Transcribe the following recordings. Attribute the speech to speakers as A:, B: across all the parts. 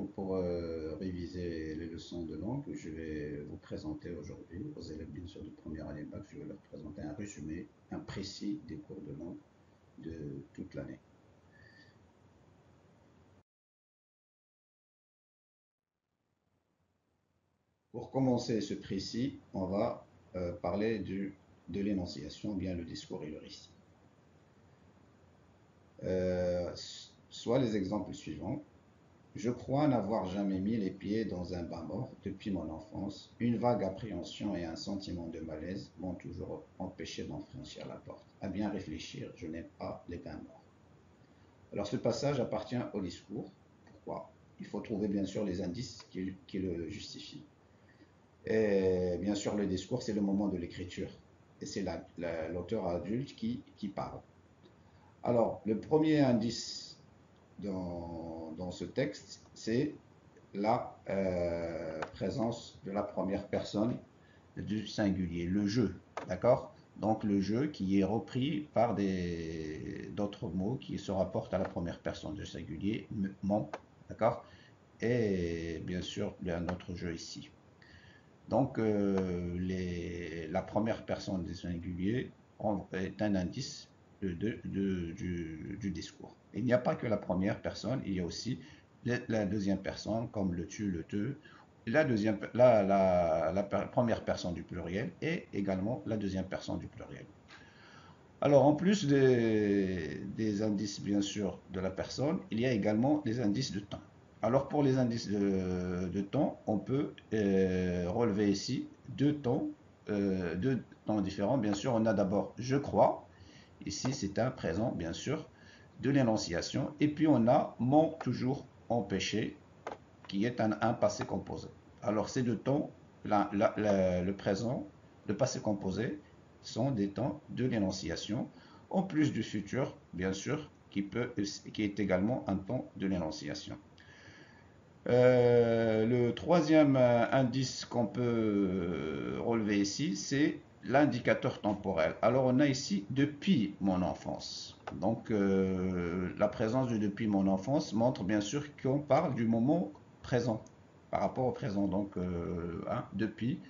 A: pour réviser les leçons de langue, je vais vous présenter aujourd'hui aux élèves bien sûr de première année bac, je vais leur présenter un résumé, un précis des cours de langue de toute l'année. Pour commencer ce précis, on va parler de l'énonciation, bien le discours et le récit. Soit les exemples suivants. Je crois n'avoir jamais mis les pieds dans un bain mort depuis mon enfance. Une vague appréhension et un sentiment de malaise m'ont toujours empêché d'en franchir la porte. À bien réfléchir, je n'aime pas les bains morts. Alors ce passage appartient au discours. Pourquoi? Il faut trouver bien sûr les indices qui le justifient. Et bien sûr le discours, c'est le moment de l'écriture. Et c'est l'auteur adulte qui parle. Alors le premier indice dans ce texte, c'est la présence de la première personne du singulier, le jeu, d'accord? Donc le jeu qui est repris par d'autres mots qui se rapportent à la première personne du singulier, mon, d'accord? Et bien sûr, il y a un autre jeu ici. Donc la première personne du singulier est un indice du discours. Il n'y a pas que la première personne, il y a aussi la deuxième personne, comme le tu, le te, la première personne du pluriel et également la deuxième personne du pluriel. Alors, en plus des indices, bien sûr, de la personne, il y a également les indices de temps. Alors, pour les indices de temps, on peut relever ici deux temps différents. Bien sûr, on a d'abord je crois. Ici, c'est un présent, bien sûr, de l'énonciation. Et puis, on a m'ont toujours empêché, qui est un passé composé. Alors, ces deux temps, le présent, le passé composé, sont des temps de l'énonciation, en plus du futur, bien sûr, qui est également un temps de l'énonciation. Le troisième indice qu'on peut relever ici, c'est l'indicateur temporel. Alors on a ici depuis mon enfance. Donc la présence de depuis mon enfance montre bien sûr qu'on parle du moment présent par rapport au présent. Donc depuis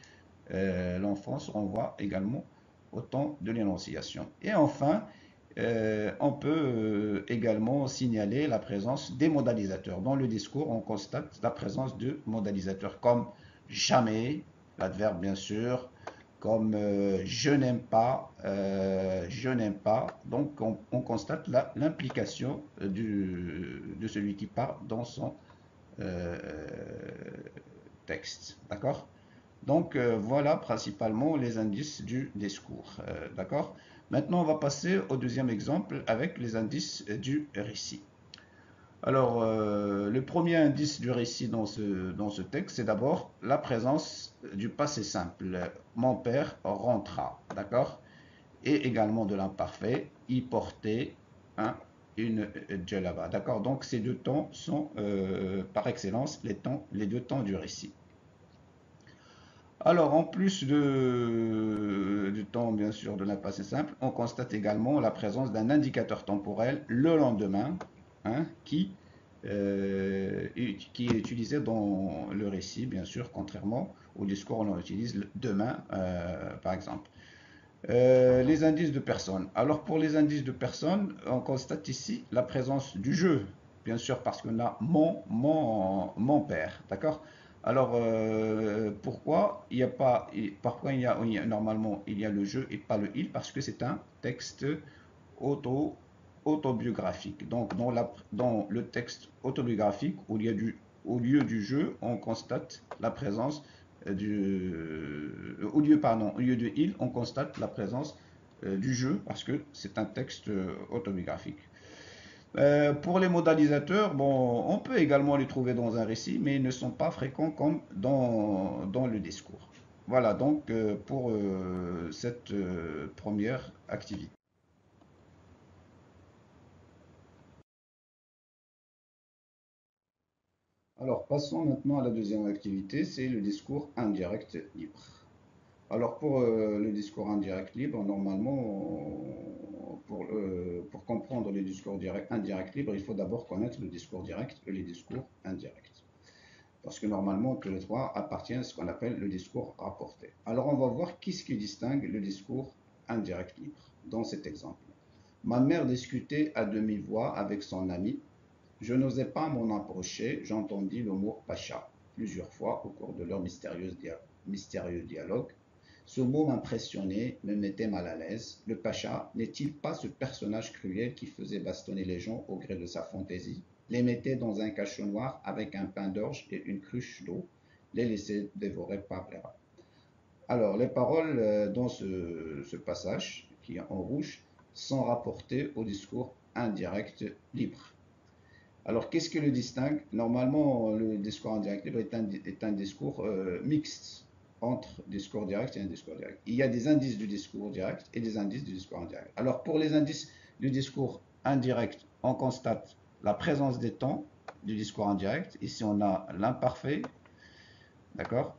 A: l'enfance, on voit également au temps de l'énonciation. Et enfin, on peut également signaler la présence des modalisateurs. Dans le discours, on constate la présence de modalisateurs comme jamais, l'adverbe bien sûr, comme je n'aime pas, je n'aime pas. Donc on constate l'implication de celui qui parle dans son euh, texte. D'accord? Donc voilà principalement les indices du discours. D'accord? Maintenant, on va passer au deuxième exemple avec les indices du récit. Alors, le premier indice du récit dans ce texte, c'est d'abord la présence du passé simple. Mon père rentra, d'accord? Et également de l'imparfait, il portait une djellaba, d'accord? Donc, ces deux temps sont par excellence les deux temps du récit. Alors, en plus du temps, bien sûr, de l'impassé simple, on constate également la présence d'un indicateur temporel, le lendemain, qui est utilisé dans le récit, bien sûr, contrairement au discours, on utilise le demain, par exemple. Les indices de personnes. Alors, pour les indices de personnes, on constate ici la présence du jeu, bien sûr, parce qu'on a mon père, d'accord? Alors, pourquoi il y a pas, normalement il y a le je et pas le il? Parce que c'est un texte autobiographique. Donc, dans le texte autobiographique, au lieu du je, on constate la présence au lieu de il, on constate la présence du je parce que c'est un texte autobiographique. Pour les modalisateurs, bon, on peut également les trouver dans un récit, mais ils ne sont pas fréquents comme dans le discours. Voilà donc pour cette première activité. Alors passons maintenant à la deuxième activité, c'est le discours indirect libre. Alors pour le discours indirect libre, normalement, pour comprendre les discours indirect libre, il faut d'abord connaître le discours direct et les discours indirects. parce que normalement, tous les trois appartiennent à ce qu'on appelle le discours rapporté. Alors, on va voir qu'est-ce qui distingue le discours indirect libre dans cet exemple. Ma mère discutait à demi-voix avec son ami. Je n'osais pas m'en approcher, j'entendis le mot pacha plusieurs fois au cours de leur mystérieux dialogue. Ce mot m'impressionnait, me mettait mal à l'aise. Le pacha n'est-il pas ce personnage cruel qui faisait bastonner les gens au gré de sa fantaisie, les mettait dans un cachot noir avec un pain d'orge et une cruche d'eau, les laissait dévorer par les rats? Alors, les paroles dans ce passage, qui est en rouge, sont rapportées au discours indirect libre. Alors, qu'est-ce qui le distingue? Normalement, le discours indirect libre est un discours mixte entre discours direct et un discours direct. Il y a des indices du discours direct et des indices du discours indirect. Alors, pour les indices du discours indirect, on constate la présence des temps du discours indirect. Ici, on a l'imparfait, d'accord?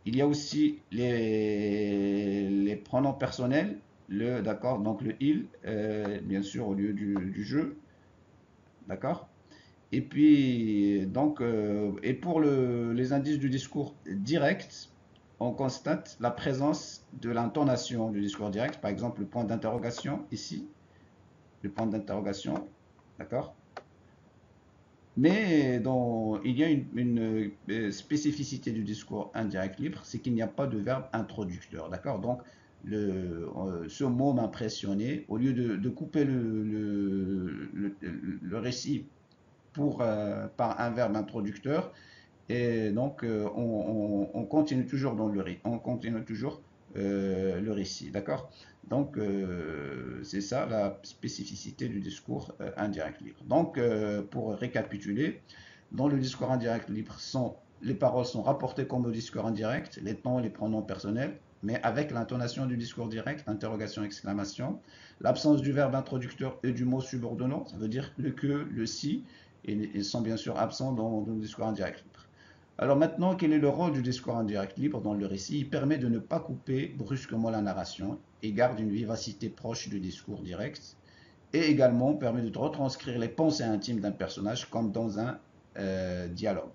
A: Il y a aussi les pronoms personnels, d'accord, donc le il, bien sûr, au lieu du je, d'accord. Et puis, donc, et pour les indices du discours direct, on constate la présence de l'intonation du discours direct, par exemple le point d'interrogation ici, le point d'interrogation, d'accord. Mais il y a une spécificité du discours indirect libre, c'est qu'il n'y a pas de verbe introducteur, d'accord. Donc, ce mot m'impressionnait. Au lieu de couper le récit par un verbe introducteur, et donc on continue toujours on continue toujours le récit, d'accord. Donc c'est ça la spécificité du discours indirect libre. Donc pour récapituler, dans le discours indirect libre, les paroles sont rapportées comme au discours indirect, les temps, les pronoms personnels, mais avec l'intonation du discours direct, interrogation, exclamation, l'absence du verbe introducteur et du mot subordonnant, ça veut dire le que, le si, et ils sont bien sûr absents dans le discours indirect libre. Alors maintenant, quel est le rôle du discours indirect libre dans le récit? Il permet de ne pas couper brusquement la narration et garde une vivacité proche du discours direct, et également permet de retranscrire les pensées intimes d'un personnage comme dans un dialogue.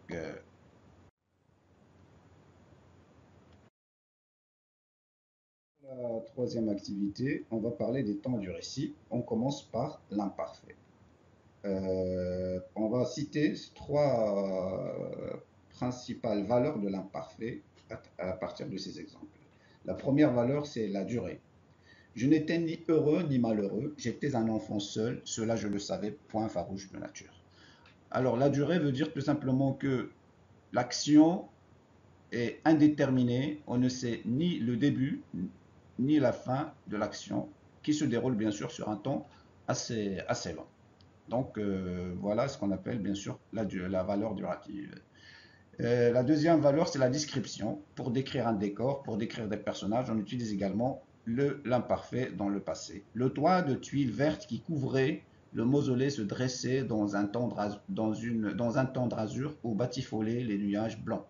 A: La troisième activité, on va parler des temps du récit. On commence par l'imparfait. On va citer trois principales valeurs de l'imparfait à partir de ces exemples. La première valeur, c'est la durée. Je n'étais ni heureux ni malheureux, j'étais un enfant seul, cela je le savais, point farouche de nature. Alors la durée veut dire tout simplement que l'action est indéterminée, on ne sait ni le début ni la fin de l'action, qui se déroule bien sûr sur un temps assez long. Donc voilà ce qu'on appelle bien sûr la valeur durative. La deuxième valeur, c'est la description. Pour décrire un décor, pour décrire des personnages, on utilise également l'imparfait dans le passé. Le toit de tuiles vertes qui couvrait le mausolée se dressait dans un tendre azur où batifolaient les nuages blancs.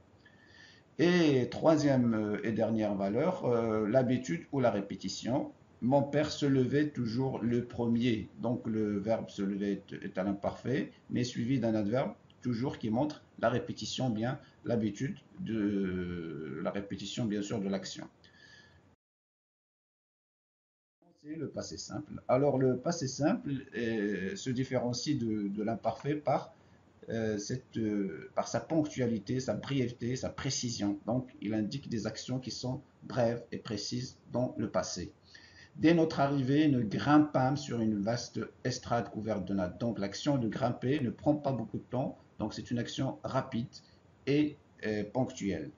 A: Et troisième et dernière valeur, l'habitude ou la répétition. Mon père se levait toujours le premier. Donc le verbe se lever est un imparfait, mais suivi d'un adverbe toujours qui montre la répétition, bien l'habitude de la répétition, bien sûr, de l'action. C'est le passé simple. Alors le passé simple se différencie de l'imparfait par sa ponctualité, sa brièveté, sa précision. Donc, il indique des actions qui sont brèves et précises dans le passé. Dès notre arrivée, nous grimpâmes sur une vaste estrade couverte de nattes. Donc, l'action de grimper ne prend pas beaucoup de temps. Donc, c'est une action rapide et ponctuelle.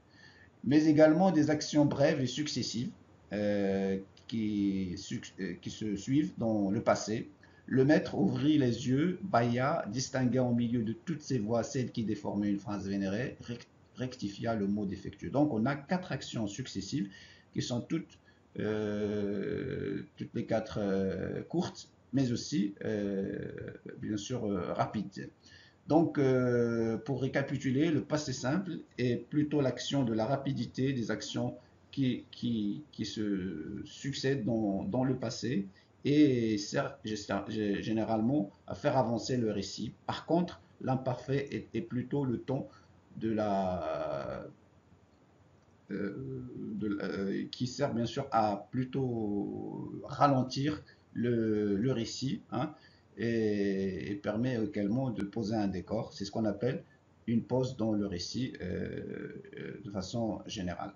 A: Mais également des actions brèves et successives euh, qui se suivent dans le passé. Le maître ouvrit les yeux, bâilla, distingua au milieu de toutes ces voix celle qui déformait une phrase vénérée, rectifia le mot défectueux. Donc on a quatre actions successives qui sont toutes les quatre courtes, mais aussi bien sûr rapides. Donc, pour récapituler, le passé simple est plutôt l'action de la rapidité des actions qui se succèdent dans le passé et sert généralement à faire avancer le récit. Par contre, l'imparfait est plutôt le temps de la, qui sert bien sûr à plutôt ralentir le récit, hein, et permet également de poser un décor. C'est ce qu'on appelle une pause dans le récit de façon générale.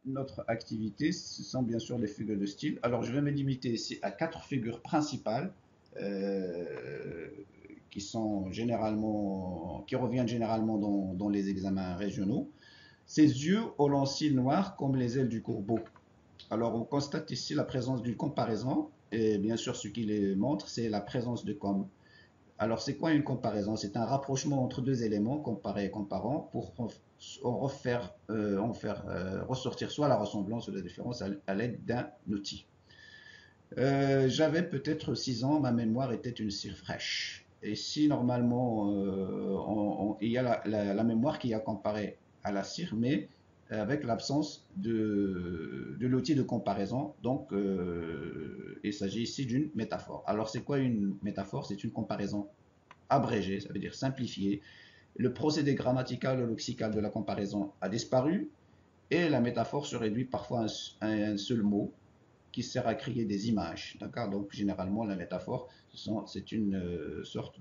A: Notre activité, ce sont bien sûr les figures de style. Alors, je vais me limiter ici à quatre figures principales euh, qui reviennent généralement dans les examens régionaux. Ses yeux aux lentilles noires comme les ailes du corbeau. Alors, on constate ici la présence d'une comparaison, et bien sûr, ce qui les montre, c'est la présence de comme. Alors, c'est quoi une comparaison? C'est un rapprochement entre deux éléments, comparé et comparant, pour en faire ressortir soit la ressemblance ou la différence à l'aide d'un outil. J'avais peut-être 6 ans, ma mémoire était une cire fraîche. Et si normalement, il y a la mémoire qui a comparé à la cire, mais avec l'absence de l'outil de comparaison, donc il s'agit ici d'une métaphore. Alors c'est quoi une métaphore? C'est une comparaison abrégée, ça veut dire simplifiée. Le procédé grammatical ou lexical de la comparaison a disparu et la métaphore se réduit parfois à un seul mot qui sert à créer des images. D'accord. Donc généralement la métaphore, c'est une sorte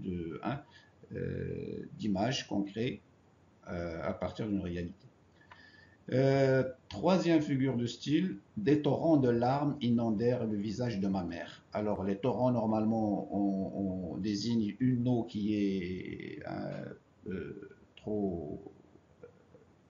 A: d'image qu'on crée à partir d'une réalité. Troisième figure de style, des torrents de larmes inondèrent le visage de ma mère. Alors les torrents, normalement, on désigne une eau qui est trop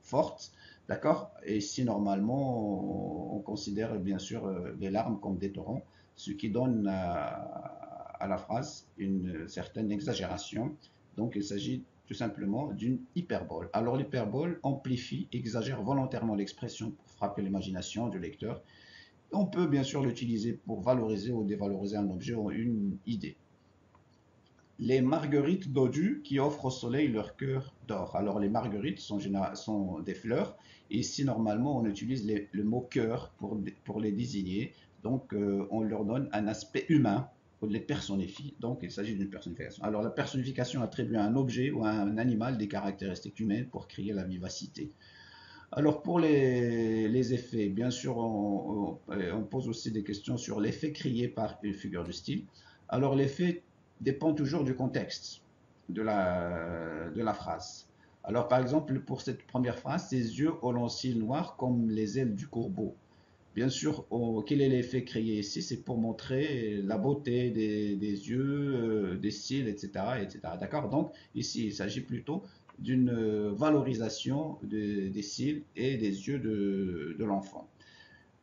A: forte, d'accord? Et si normalement, on considère bien sûr les larmes comme des torrents, ce qui donne à la phrase une certaine exagération. Donc il s'agit tout simplement d'une hyperbole. Alors l'hyperbole amplifie, exagère volontairement l'expression pour frapper l'imagination du lecteur. On peut bien sûr l'utiliser pour valoriser ou dévaloriser un objet ou une idée. Les marguerites dodues qui offrent au soleil leur cœur d'or. Alors les marguerites sont des fleurs, et ici normalement on utilise le mot cœur pour les désigner. Donc on leur donne un aspect humain, on les personnifie. Donc il s'agit d'une personnification. Alors la personnification attribue à un objet ou à un animal des caractéristiques humaines pour créer la vivacité. Alors pour les effets, bien sûr on pose aussi des questions sur l'effet créé par une figure de style. Alors l'effet dépend toujours du contexte de la phrase. Alors par exemple pour cette première phrase, ses yeux aux lentilles noires comme les ailes du corbeau. Bien sûr, quel est l'effet créé ici? C'est pour montrer la beauté des yeux, des cils, etc., etc. D'accord? Donc ici, il s'agit plutôt d'une valorisation des cils et des yeux de l'enfant.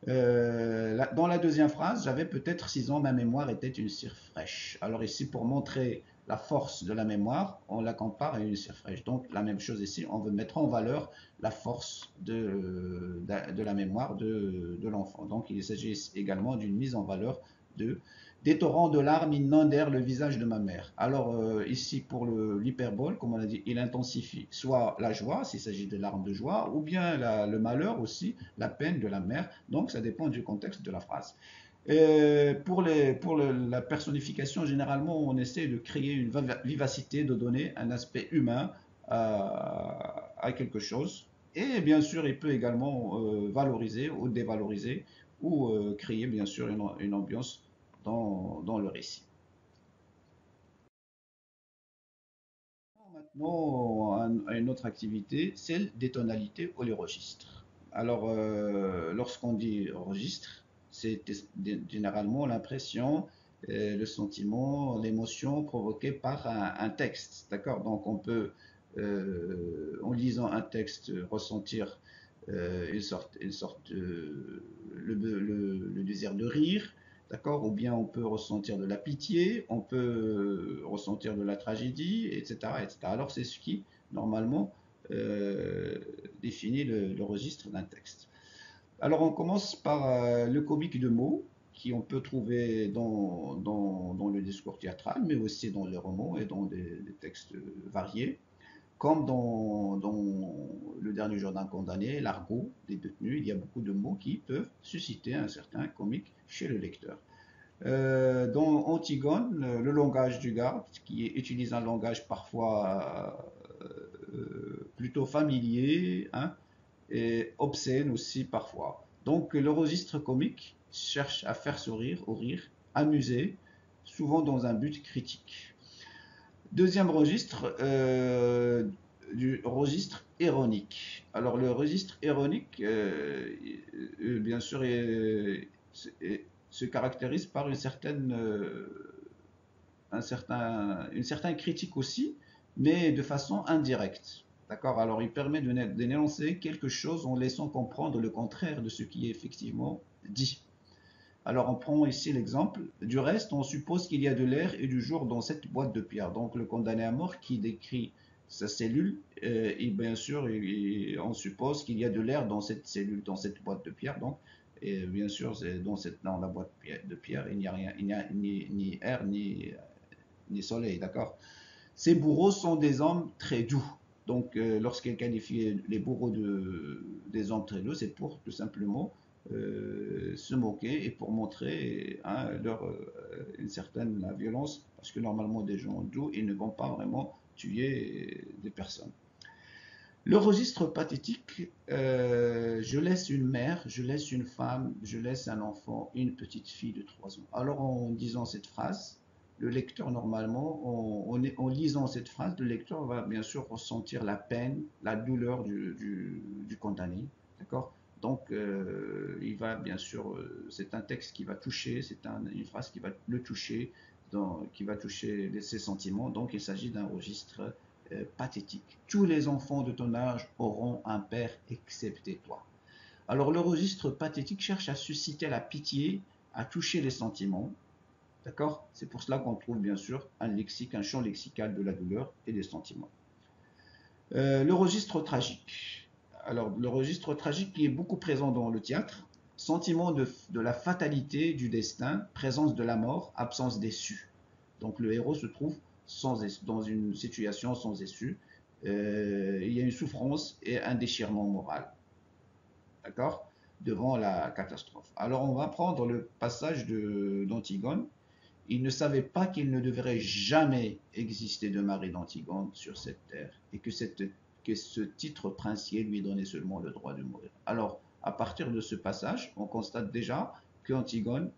A: Dans la deuxième phrase, j'avais peut-être 6 ans, ma mémoire était une cire fraîche. Alors ici, pour montrer la force de la mémoire, on la compare à une cire fraîche. Donc la même chose ici, on veut mettre en valeur la force de la mémoire de l'enfant. Donc il s'agit également d'une mise en valeur des torrents de larmes inondèrent le visage de ma mère. Alors ici, pour l'hyperbole, comme on a dit, il intensifie soit la joie, s'il s'agit de larmes de joie, ou bien le malheur aussi, la peine de la mère. Donc ça dépend du contexte de la phrase. La personnification, généralement, on essaie de créer une vivacité, de donner un aspect humain à quelque chose. Et bien sûr, il peut également valoriser ou dévaloriser ou créer bien sûr une ambiance dans le récit. Maintenant, une autre activité, celle des tonalités ou les registres. Alors, lorsqu'on dit registre, c'est généralement l'impression, le sentiment, l'émotion provoquée par un texte. D'accord? Donc, on peut, en lisant un texte, ressentir une sorte le désir de rire, d'accord? Ou bien on peut ressentir de la pitié, on peut ressentir de la tragédie, etc., etc. Alors c'est ce qui, normalement, euh, définit le registre d'un texte. Alors on commence par le comique de mots, qui on peut trouver dans le discours théâtral, mais aussi dans les romans et dans des textes variés, comme dans Le dernier jour d'un condamné, l'argot des détenus, il y a beaucoup de mots qui peuvent susciter un certain comique chez le lecteur. Dans Antigone, le langage du garde, qui utilise un langage parfois plutôt familier, hein, et obscène aussi parfois. Donc le registre comique cherche à faire sourire ou rire, amuser, souvent dans un but critique. Deuxième registre, du registre ironique. Alors le registre ironique, bien sûr, se caractérise par une certaine critique aussi, mais de façon indirecte. D'accord. Alors il permet de dénoncer quelque chose en laissant comprendre le contraire de ce qui est effectivement dit. Alors on prend ici l'exemple. Du reste, on suppose qu'il y a de l'air et du jour dans cette boîte de pierre. Donc le condamné à mort qui décrit sa cellule, et bien sûr, on suppose qu'il y a de l'air dans cette cellule, dans cette boîte de pierre. Donc, et bien sûr, dans la boîte de pierre, il n'y a rien, il n'y a ni air ni soleil, d'accord. Ces bourreaux sont des hommes très doux. Donc, lorsqu'elle qualifie les bourreaux des hommes très doux, c'est pour tout simplement se moquer et pour montrer hein, une certaine violence, parce que normalement, des gens doux, ils ne vont pas vraiment tuer des personnes. Le registre pathétique, je laisse une mère, je laisse une femme, je laisse un enfant, une petite fille de 3 ans. Alors en disant cette phrase, le lecteur normalement, en lisant cette phrase, le lecteur va bien sûr ressentir la peine, la douleur du condamné, d'accord. Donc il va bien sûr, c'est un texte qui va toucher, une phrase qui va le toucher, qui va toucher ses sentiments. Donc il s'agit d'un registre pathétique. Tous les enfants de ton âge auront un père excepté toi. Alors le registre pathétique cherche à susciter la pitié, à toucher les sentiments. D'accord. C'est pour cela qu'on trouve bien sûr un lexique, un champ lexical de la douleur et des sentiments. Le registre tragique. Alors le registre tragique qui est beaucoup présent dans le théâtre. Sentiment de la fatalité du destin, présence de la mort, absence d'issue. Donc le héros se trouve dans une situation sans issue. Il y a une souffrance et un déchirement moral. D'accord. Devant la catastrophe. Alors on va prendre le passage d'Antigone. Il ne savait pas qu'il ne devrait jamais exister de mari d'Antigone sur cette terre et que ce titre princier lui donnait seulement le droit de mourir. Alors, à partir de ce passage, on constate déjà qu'Antigone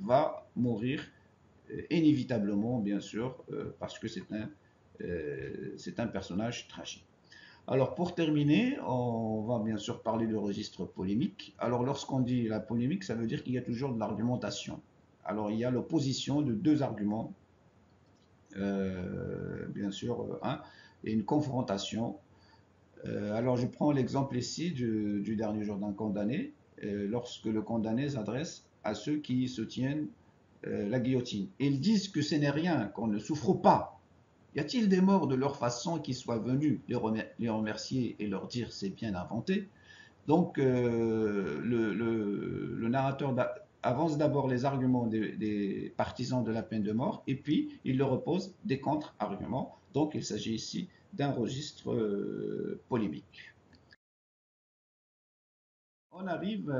A: va mourir inévitablement, bien sûr, parce que c'est un personnage tragique. Alors pour terminer, on va bien sûr parler de registre polémique. Alors lorsqu'on dit la polémique, ça veut dire qu'il y a toujours de l'argumentation. Alors il y a l'opposition de deux arguments, bien sûr, et une confrontation. Alors je prends l'exemple ici du dernier jour d'un condamné, lorsque le condamné s'adresse à ceux qui se tiennent la guillotine. Ils disent que ce n'est rien, qu'on ne souffre pas. Y a-t-il des morts de leur façon qui soient venus les remercier et leur dire c'est bien inventé? Donc le narrateur avance d'abord les arguments des partisans de la peine de mort et puis il leur oppose des contre-arguments. Donc il s'agit ici d'un registre polémique. On arrive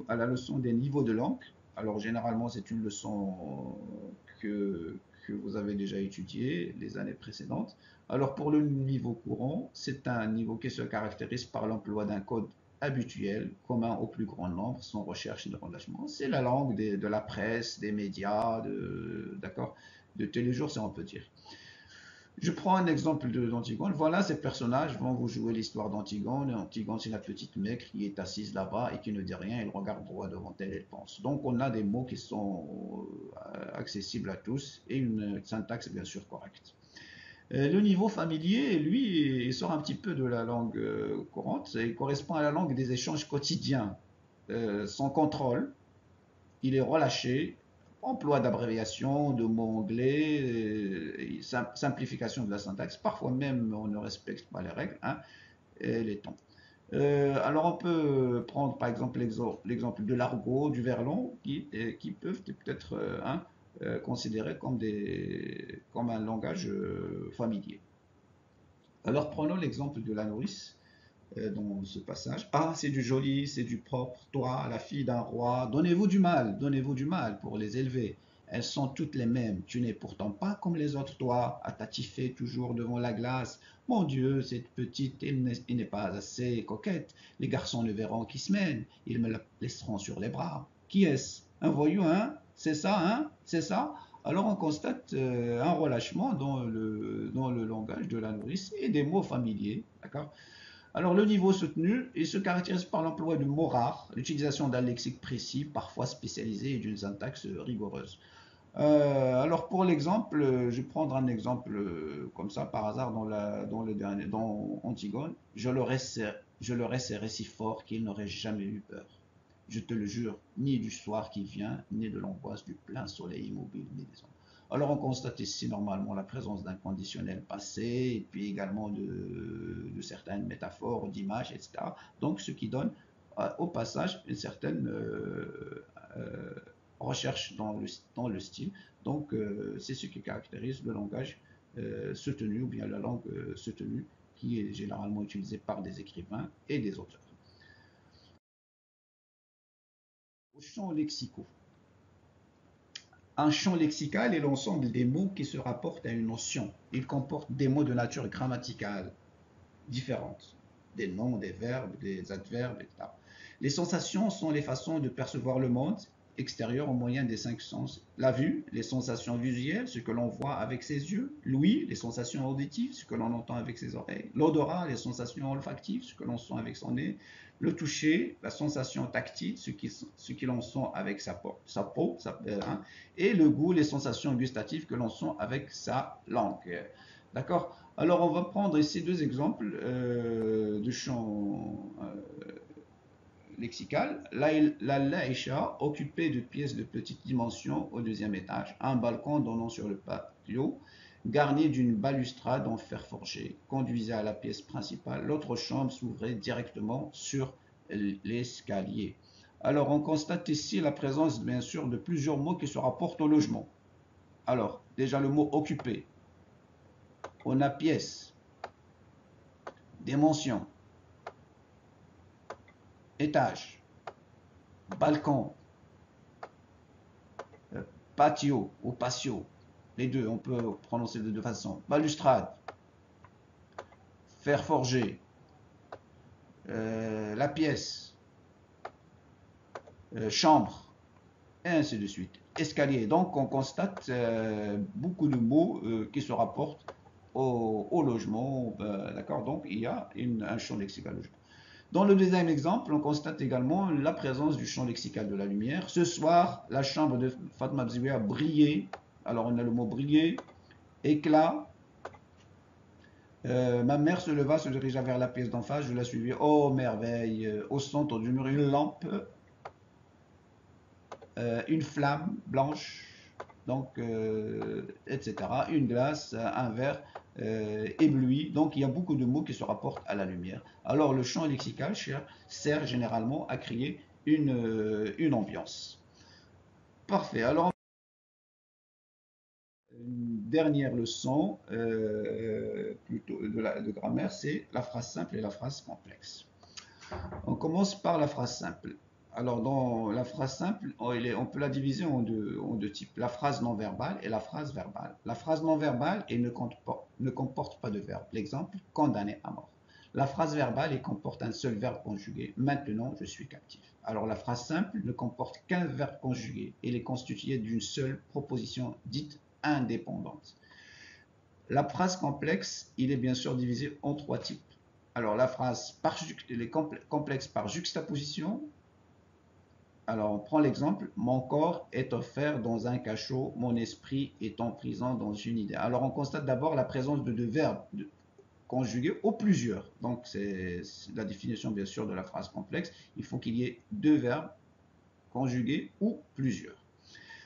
A: à la leçon des niveaux de langue. Alors généralement c'est une leçon que, que vous avez déjà étudiée les années précédentes. Alors pour le niveau courant, c'est un niveau qui se caractérise par l'emploi d'un code habituel, commun au plus grand nombre, sans recherche de relâchement. C'est la langue de la presse, des médias, d'accord, de tous les jours, si on peut dire. Je prends un exemple d'Antigone. Voilà, ces personnages vont vous jouer l'histoire d'Antigone. Antigone, c'est la petite maigre qui est assise là-bas et qui ne dit rien. Elle regarde droit devant elle, elle pense. Donc, on a des mots qui sont accessibles à tous et une syntaxe bien sûr correcte. Le niveau familier, lui, il sort un petit peu de la langue courante. Il correspond à la langue des échanges quotidiens. Sans contrôle, il est relâché, emploi d'abréviations, de mots anglais, simplification de la syntaxe, parfois même on ne respecte pas les règles hein, et les temps. Alors on peut prendre par exemple l'exemple de l'argot, du verlan, qui peuvent peut-être considérés comme un langage familier. Alors prenons l'exemple de la nourrice. dans ce passage. Ah, c'est du joli, c'est du propre, toi, la fille d'un roi, donnez-vous du mal pour les élever. Elles sont toutes les mêmes. Tu n'es pourtant pas comme les autres, toi, à t'attifer toujours devant la glace. Mon Dieu, cette petite, il n'est pas assez coquette. Les garçons le verront qui se mènent. Ils me la laisseront sur les bras. Qui est-ce? Un voyou, hein? C'est ça, hein? C'est ça? Alors on constate un relâchement dans le langage de la nourrice et des mots familiers, d'accord? Alors, le niveau soutenu, il se caractérise par l'emploi de mots rares, l'utilisation d'un lexique précis, parfois spécialisé, et d'une syntaxe rigoureuse. Alors, pour l'exemple, je vais prendre un exemple comme ça, par hasard, dans le dernier, dans Antigone. Je leur ai serré si fort qu'ils n'auraient jamais eu peur. Je te le jure, ni du soir qui vient, ni de l'angoisse du plein soleil immobile, ni des hommes. Alors on constate ici normalement la présence d'un conditionnel passé, et puis également de certaines métaphores, d'images, etc. Donc ce qui donne au passage une certaine euh, recherche dans le style. Donc c'est ce qui caractérise le langage soutenu, ou bien la langue soutenue, qui est généralement utilisée par des écrivains et des auteurs. Aux champs lexicaux. Un champ lexical est l'ensemble des mots qui se rapportent à une notion. Il comporte des mots de nature grammaticale différentes, des noms, des verbes, des adverbes, etc. Les sensations sont les façons de percevoir le monde extérieur au moyen des cinq sens. La vue, les sensations visuelles, ce que l'on voit avec ses yeux. L'ouïe, les sensations auditives, ce que l'on entend avec ses oreilles. L'odorat, les sensations olfactives, ce que l'on sent avec son nez. Le toucher, la sensation tactile, ce qui l'on sent avec sa peau hein. Et le goût, les sensations gustatives que l'on sent avec sa langue. D'accord? Alors, on va prendre ici deux exemples de champs lexical. La Laïcha, occupée de pièces de petite dimension au deuxième étage, un balcon donnant sur le patio, garni d'une balustrade en fer forgé, conduisait à la pièce principale. L'autre chambre s'ouvrait directement sur l'escalier. Alors, on constate ici la présence, bien sûr, de plusieurs mots qui se rapportent au logement. Alors, déjà le mot occupé. On a pièce, dimension, étage, balcon, patio ou patio. Les deux, on peut prononcer de deux façons. Balustrade, fer forgé, la pièce, chambre, et ainsi de suite. Escalier. Donc, on constate beaucoup de mots qui se rapportent au logement. D'accord. Donc, il y a un champ lexical logement. Dans le deuxième exemple, on constate également la présence du champ lexical de la lumière. Ce soir, la chambre de Fatma Bziouia brillait. Alors, on a le mot briller, éclat. Ma mère se leva, se dirigea vers la pièce d'en face. Je la suivis. Oh, merveille! Au centre du mur, une lampe, une flamme blanche, donc, etc. Une glace, un verre ébloui. Donc, il y a beaucoup de mots qui se rapportent à la lumière. Alors, le champ lexical sert généralement à créer une ambiance. Parfait. Alors, une dernière leçon plutôt de grammaire, c'est la phrase simple et la phrase complexe. On commence par la phrase simple. Alors, dans la phrase simple, on peut la diviser en deux types. La phrase non verbale et la phrase verbale. La phrase non verbale ne comporte pas de verbe. L'exemple, condamné à mort. La phrase verbale, elle comporte un seul verbe conjugué. Maintenant, je suis captif. Alors, la phrase simple ne comporte qu'un verbe conjugué. Elle est constituée d'une seule proposition dite indépendante. La phrase complexe, il est bien sûr divisé en trois types. Alors, la phrase complexe par juxtaposition. Alors, on prend l'exemple. Mon corps est offert dans un cachot, mon esprit est en prison dans une idée. Alors, on constate d'abord la présence de deux verbes conjugués ou plusieurs. Donc, c'est la définition, bien sûr, de la phrase complexe. Il faut qu'il y ait deux verbes conjugués ou plusieurs.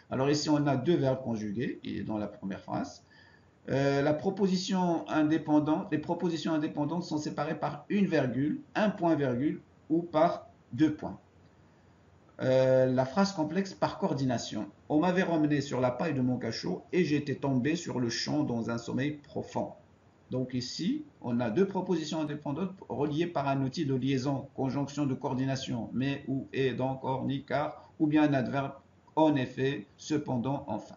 A: Alors, ici, on a deux verbes conjugués dans la première phrase. Les propositions indépendantes sont séparées par une virgule, un point-virgule ou par deux points. La phrase complexe par coordination. On m'avait ramené sur la paille de mon cachot et j'étais tombé sur le champ dans un sommeil profond. Donc ici, on a deux propositions indépendantes reliées par un outil de liaison, conjonction de coordination, mais, ou, et, donc, or, ni, car, ou bien un adverbe, en effet, cependant, enfin.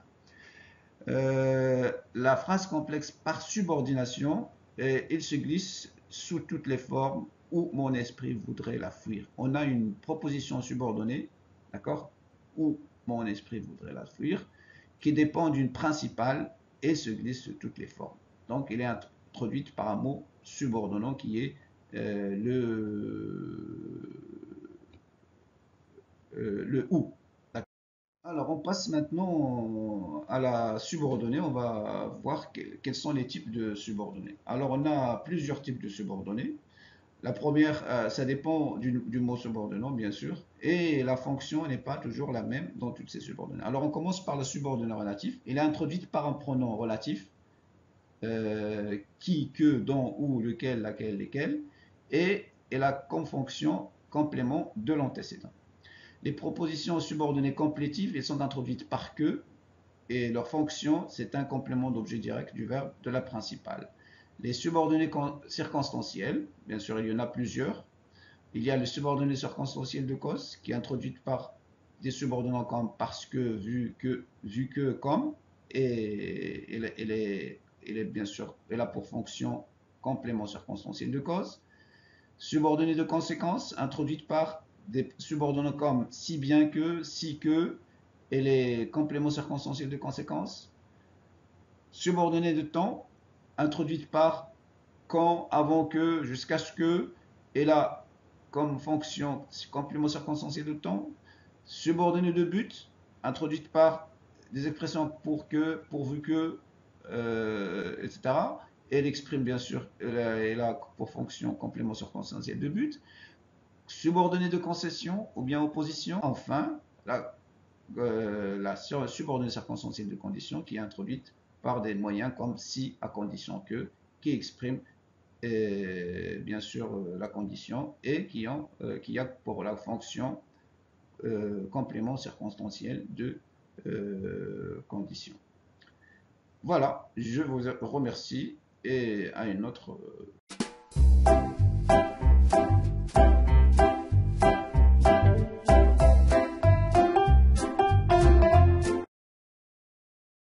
A: La phrase complexe par subordination, il se glisse sous toutes les formes où mon esprit voudrait la fuir. On a une proposition subordonnée, d'accord, où mon esprit voudrait la fuir, qui dépend d'une principale et se glisse sous toutes les formes. Donc, elle est introduite par un mot subordonnant qui est le ou. Alors, on passe maintenant à la subordonnée. On va voir quels sont les types de subordonnées. Alors, on a plusieurs types de subordonnées. La première, ça dépend du mot subordonnant, bien sûr, et la fonction n'est pas toujours la même dans toutes ces subordonnées. Alors, on commence par le subordonné relatif. Il est introduit par un pronom relatif, qui, que, dont, où, lequel, laquelle, lesquels, et elle a comme fonction complément de l'antécédent. Les propositions subordonnées complétives, elles sont introduites par que, et leur fonction, c'est un complément d'objet direct du verbe de la principale. Les subordonnées circonstancielles, bien sûr, il y en a plusieurs. Il y a le subordonné circonstanciel de cause, qui est introduite par des subordonnés comme parce que, vu que, comme, et elle est bien sûr, elle a pour fonction complément circonstanciel de cause. Subordonnée de conséquence, introduite par des subordonnés comme si bien que, si que, et les compléments circonstanciels de conséquence. Subordonnée de temps, introduite par quand, avant que, jusqu'à ce que, et là, comme fonction, complément circonstanciel de temps. Subordonnée de but, introduite par des expressions pour que, pourvu que, etc. Elle exprime bien sûr, elle a pour fonction complément circonstanciel de but. Subordonnée de concession ou bien opposition. Enfin, la subordonnée circonstancielle de condition qui est introduite par des moyens comme si à condition que, qui exprime bien sûr la condition et qui a pour la fonction complément circonstanciel de condition. Voilà, je vous remercie et à une autre